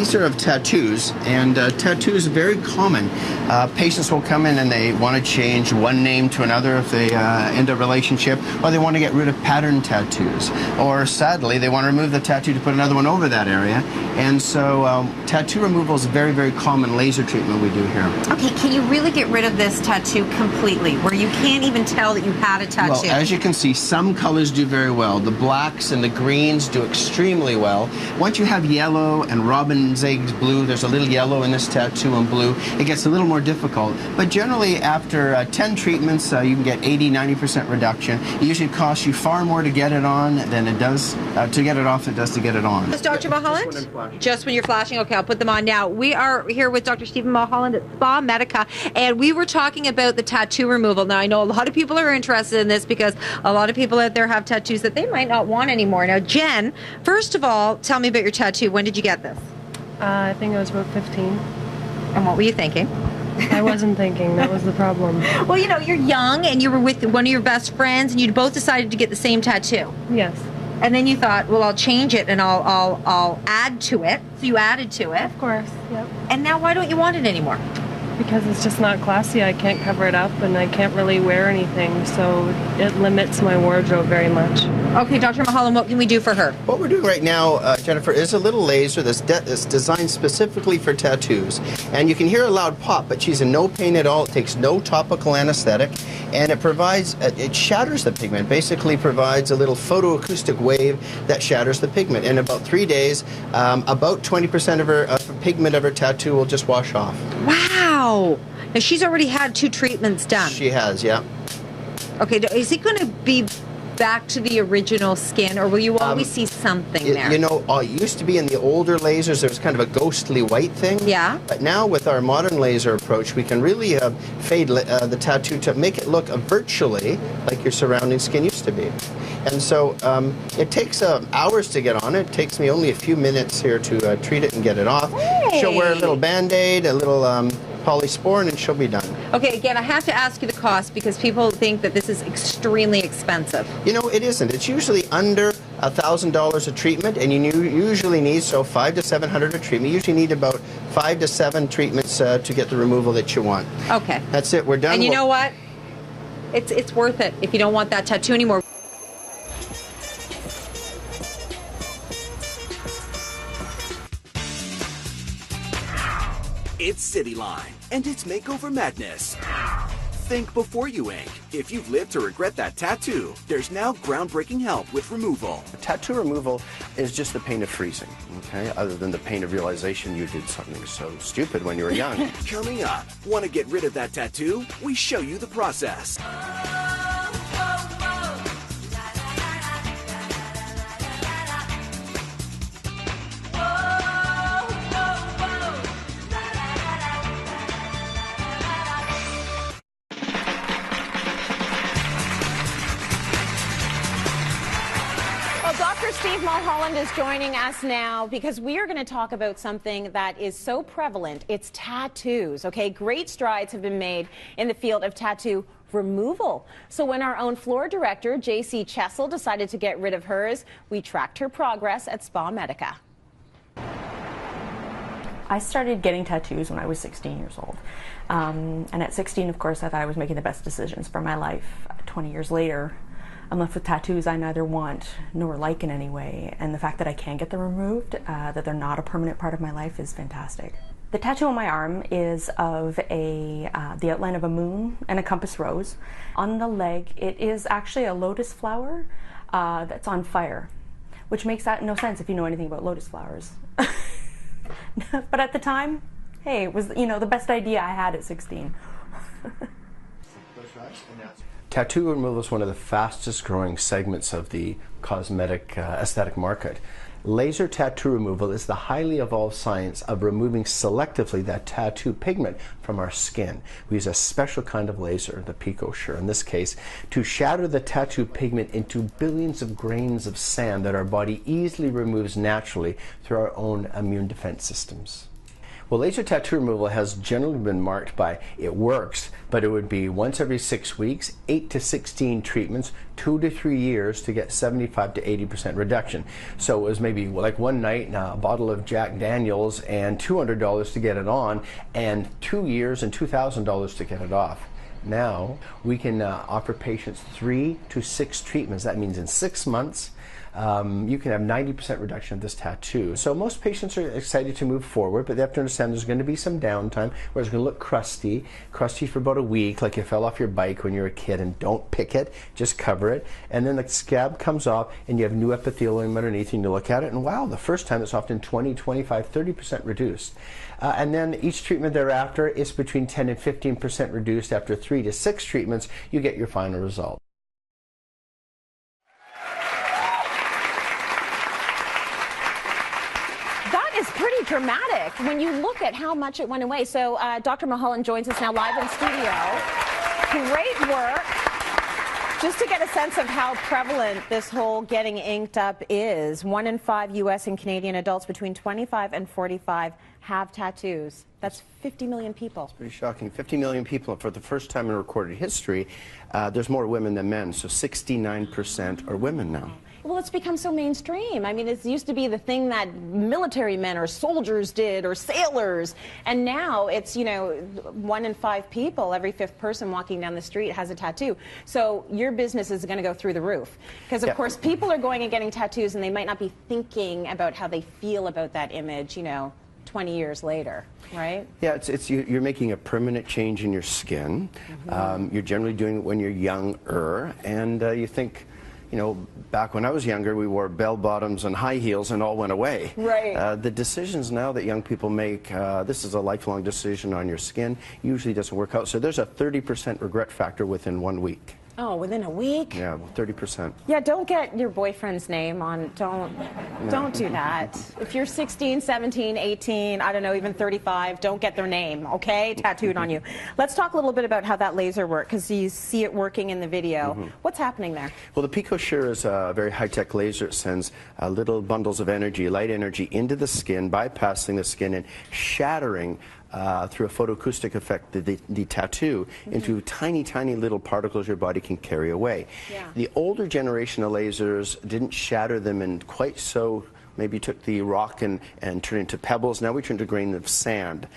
These are of tattoos, and tattoos are very common. Patients will come in and they want to change one name to another if they end a relationship, or they want to get rid of pattern tattoos, or sadly they want to remove the tattoo to put another one over that area. And so tattoo removal is a very, very common laser treatment we do here. Okay, can you really get rid of this tattoo completely, where you can't even tell that you had a tattoo? Well, as you can see, some colors do very well. The blacks and the greens do extremely well. Once you have yellow and robin's eggs blue, there's a little yellow in this tattoo and blue, it gets a little more difficult. But generally, after 10 treatments, you can get 80–90% reduction. It usually costs you far more to get it on than it does to get it off than it does to get it on. Is Dr. Mulholland? Just when you're flashing? Okay, I'll put them on now. We are here with Dr. Stephen Mulholland at Spa Medica, and we were talking about the tattoo removal. Now, I know a lot of people are interested in this because a lot of people out there have tattoos that they might not want anymore. Now, Jen, first of all, tell me about your tattoo. When did you get this? I think I was about 15. And what were you thinking? I wasn't thinking. That was the problem. Well, you know, you're young and you were with one of your best friends and you both decided to get the same tattoo. Yes. And then you thought, well, I'll change it and I'll add to it. So you added to it. Of course, yep. And now why don't you want it anymore? Because it's just not classy. I can't cover it up and I can't really wear anything, so it limits my wardrobe very much. Okay, Dr. Mulholland, what can we do for her? What we're doing right now, Jennifer, is a little laser that's designed specifically for tattoos. And you can hear a loud pop, but she's in no pain at all. It takes no topical anesthetic, and it provides, it shatters the pigment, basically provides a little photoacoustic wave that shatters the pigment. In about 3 days, about 20% of her pigment of her tattoo will just wash off. Wow! Now, she's already had 2 treatments done. She has, yeah. Okay, is it going to be back to the original skin, or will you always see something there? You know, it used to be in the older lasers, there was kind of a ghostly white thing. Yeah. But now with our modern laser approach, we can really fade the tattoo to make it look virtually like your surrounding skin used to be. And so it takes hours to get on it. It takes me only a few minutes here to treat it and get it off. Hey. She'll wear a little Band-Aid, a little polysporin, and she'll be done. Okay, again, I have to ask you the cost because people think that this is extremely expensive. You know, it isn't. It's usually under $1,000 a treatment, and you usually need, so $500 to $700 a treatment. You usually need about 5 to 7 treatments to get the removal that you want. Okay. That's it. We're done. And you know what? It's worth it if you don't want that tattoo anymore. It's CityLine, and it's makeover madness. Think before you ink. If you've lived to regret that tattoo, there's now groundbreaking help with removal. Tattoo removal is just the pain of freezing, okay? Other than the pain of realization you did something so stupid when you were young. Coming up, want to get rid of that tattoo? We show you the process. Dr. Steve Mulholland is joining us now because we are going to talk about something that is so prevalent. It's tattoos, okay? Great strides have been made in the field of tattoo removal. So when our own floor director, J.C. Chessel, decided to get rid of hers, we tracked her progress at Spa Medica. I started getting tattoos when I was 16 years old. And at 16, of course, I thought I was making the best decisions for my life. 20 years later, I'm left with tattoos I neither want nor like in any way, and the fact that I can get them removed, that they're not a permanent part of my life, is fantastic. The tattoo on my arm is of the outline of a moon and a compass rose. On the leg, it is actually a lotus flower that's on fire, which makes that no sense if you know anything about lotus flowers. But at the time, hey, it was, you know, the best idea I had at 16. Tattoo removal is one of the fastest growing segments of the cosmetic aesthetic market. Laser tattoo removal is the highly evolved science of removing selectively that tattoo pigment from our skin. We use a special kind of laser, the picosure in this case, to shatter the tattoo pigment into billions of grains of sand that our body easily removes naturally through our own immune defense systems. Well, laser tattoo removal has generally been marked by it works, but it would be once every 6 weeks, 8 to 16 treatments, 2 to 3 years to get 75 to 80% reduction. So it was maybe like one night, a bottle of Jack Daniels and $200 to get it on, and 2 years and $2,000 to get it off. Now we can offer patients 3 to 6 treatments. That means in 6 months, you can have 90% reduction of this tattoo. So most patients are excited to move forward, but they have to understand there's going to be some downtime where it's going to look crusty for about a week, like you fell off your bike when you were a kid. And don't pick it, just cover it. And then the scab comes off and you have new epithelium underneath, and you look at it and wow, the first time it's often 20, 25, 30% reduced. And then each treatment thereafter is between 10 and 15% reduced. After 3 to 6 treatments, you get your final result. Pretty dramatic when you look at how much it went away. So Dr. Mulholland joins us now live in studio. Great work. Just to get a sense of how prevalent this whole getting inked up is, 1 in 5 U.S. and Canadian adults between 25 and 45 have tattoos. That's 50 million people. It's pretty shocking. 50 million people. For the first time in recorded history, there's more women than men, so 69% are women now. Well, it's become so mainstream. I mean, it used to be the thing that military men or soldiers did or sailors. And now it's, you know, 1 in 5 people, every 5th person walking down the street has a tattoo. So your business is going to go through the roof. Because, of course, people are going and getting tattoos and they might not be thinking about how they feel about that image, you know, 20 years later, right? Yeah, you're making a permanent change in your skin. You're generally doing it when you're younger, and you think, you know, back when I was younger, we wore bell bottoms and high heels and all went away. Right. The decisions now that young people make, this is a lifelong decision on your skin, usually doesn't work out. So there's a 30% regret factor within 1 week. Oh, within a week? Yeah, 30%. Yeah, don't get your boyfriend's name on, don't do that. If you're 16, 17, 18, I don't know, even 35, don't get their name, okay? Tattooed on you. Let's talk a little bit about how that laser works, because you see it working in the video. What's happening there? Well, the PicoSure is a very high-tech laser. It sends little bundles of energy, light energy, into the skin, bypassing the skin and shattering through a photoacoustic effect the tattoo into tiny, tiny little particles your body can carry away. Yeah. The older generation of lasers didn't shatter them in quite so, maybe took the rock and turned it into pebbles. Now we turn to grain of sand.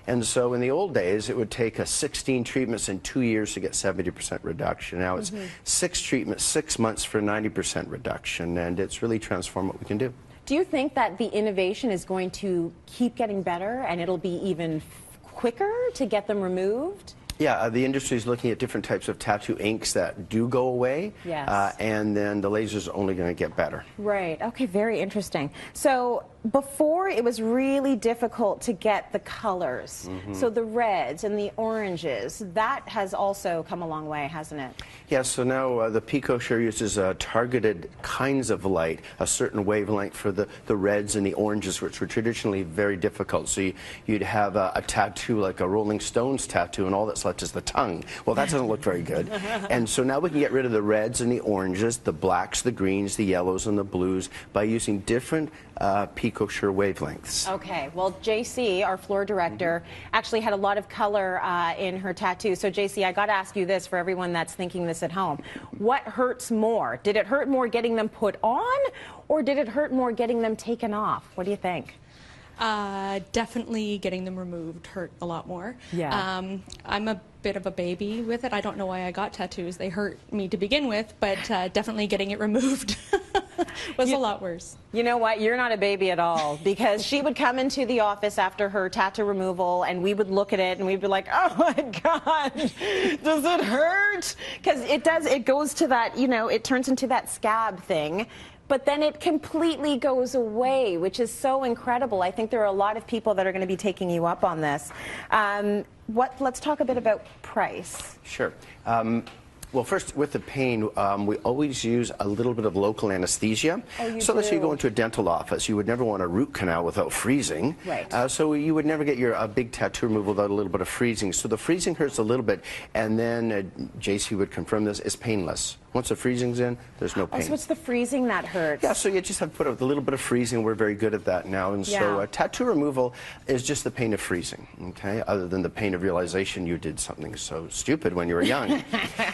And so in the old days, it would take 16 treatments in 2 years to get 70% reduction. Now it's 6 treatments, 6 months for 90% reduction, and it's really transformed what we can do. Do you think that the innovation is going to keep getting better and it'll be even quicker to get them removed? Yeah, the industry is looking at different types of tattoo inks that do go away. Yes. And then the lasers are only going to get better. Right. Okay, very interesting. So before, it was really difficult to get the colors. So the reds and the oranges, that has also come a long way, hasn't it? Yeah, so now the PicoSure uses targeted kinds of light, a certain wavelength for the reds and the oranges, which were traditionally very difficult. So you'd have a tattoo like a Rolling Stones tattoo, and all that's left is the tongue. Well, that doesn't look very good. And so now we can get rid of the reds and the oranges, the blacks, the greens, the yellows, and the blues by using different PicoSure wavelengths. Okay, well, JC, our floor director, actually had a lot of color in her tattoo. So, JC, I got to ask you this for everyone that's thinking this at home. What hurts more? Did it hurt more getting them put on, or did it hurt more getting them taken off? What do you think? Definitely getting them removed hurt a lot more. Yeah. I'm a bit of a baby with it. I don't know why I got tattoos. They hurt me to begin with, but definitely getting it removed was a lot worse. You know what? You're not a baby at all, because she would come into the office after her tattoo removal and we would look at it and we'd be like, oh my God, does it hurt? Because it does, it goes to that, you know, it turns into that scab thing. But then it completely goes away, which is so incredible. I think there are a lot of people that are going to be taking you up on this. Let's talk a bit about price. Sure. Well, first, with the pain, we always use a little bit of local anesthesia. So let's say you go into a dental office. You would never want a root canal without freezing. Right. So you would never get your big tattoo removal without a little bit of freezing. So the freezing hurts a little bit, and then JC would confirm this, is painless. Once the freezing's in, there's no pain. Oh, so it's the freezing that hurts. Yeah, so you just have to put a little bit of freezing. We're very good at that now. And so tattoo removal is just the pain of freezing, okay? Other than the pain of realization you did something so stupid when you were young.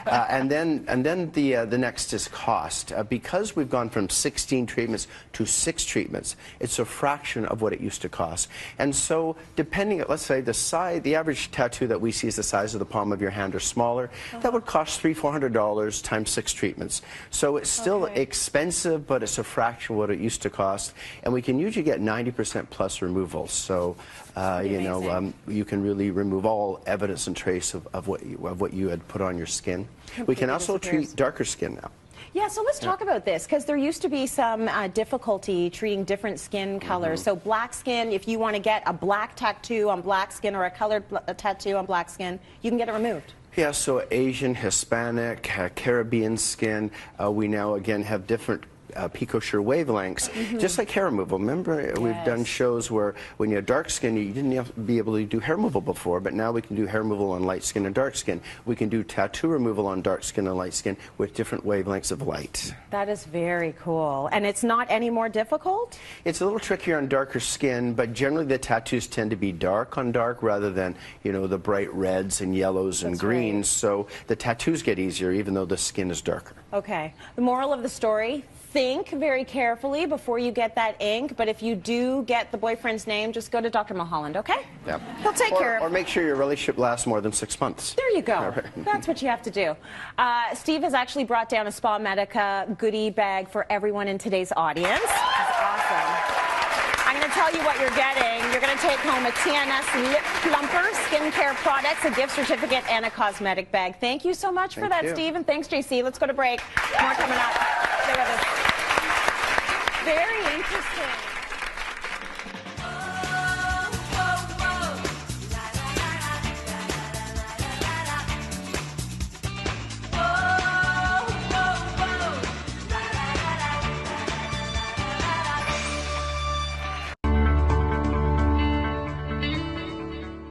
and then the next is cost. Because we've gone from 16 treatments to 6 treatments, it's a fraction of what it used to cost. And so depending, let's say the average tattoo that we see is the size of the palm of your hand or smaller, that would cost $300-400 times 6 treatments. So it's still expensive, but it's a fraction of what it used to cost. And we can usually get 90% plus removal. So, you know, you can really remove all evidence and trace of what you had put on your skin. We can also treat darker skin now. Yeah, so let's talk about this, because there used to be some difficulty treating different skin colors. So black skin, if you want to get a black tattoo on black skin or a colored tattoo on black skin, you can get it removed. Yeah, so Asian, Hispanic, Caribbean skin, we now again have different picosure wavelengths, just like hair removal. Remember, we've done shows where when you had dark skin, you didn't have to be able to do hair removal before, but now we can do hair removal on light skin and dark skin. We can do tattoo removal on dark skin and light skin with different wavelengths of light. That is very cool. And it's not any more difficult? It's a little trickier on darker skin, but generally the tattoos tend to be dark on dark rather than, you know, the bright reds and yellows and greens. So the tattoos get easier even though the skin is darker. Okay. The moral of the story, think very carefully before you get that ink, but if you do get the boyfriend's name, just go to Dr. Mulholland, okay? Yep. He'll take care of it. Or make sure your relationship lasts more than 6 months. There you go. Right. That's what you have to do. Steve has actually brought down a Spa Medica goodie bag for everyone in today's audience. That's awesome. I'm going to tell you what you're getting. You're going to take home a TNS Lip Plumper skincare products, a gift certificate, and a cosmetic bag. Thank you so much for that, Steve, and thanks, JC. Let's go to break. More coming up. Stay with us. Very interesting.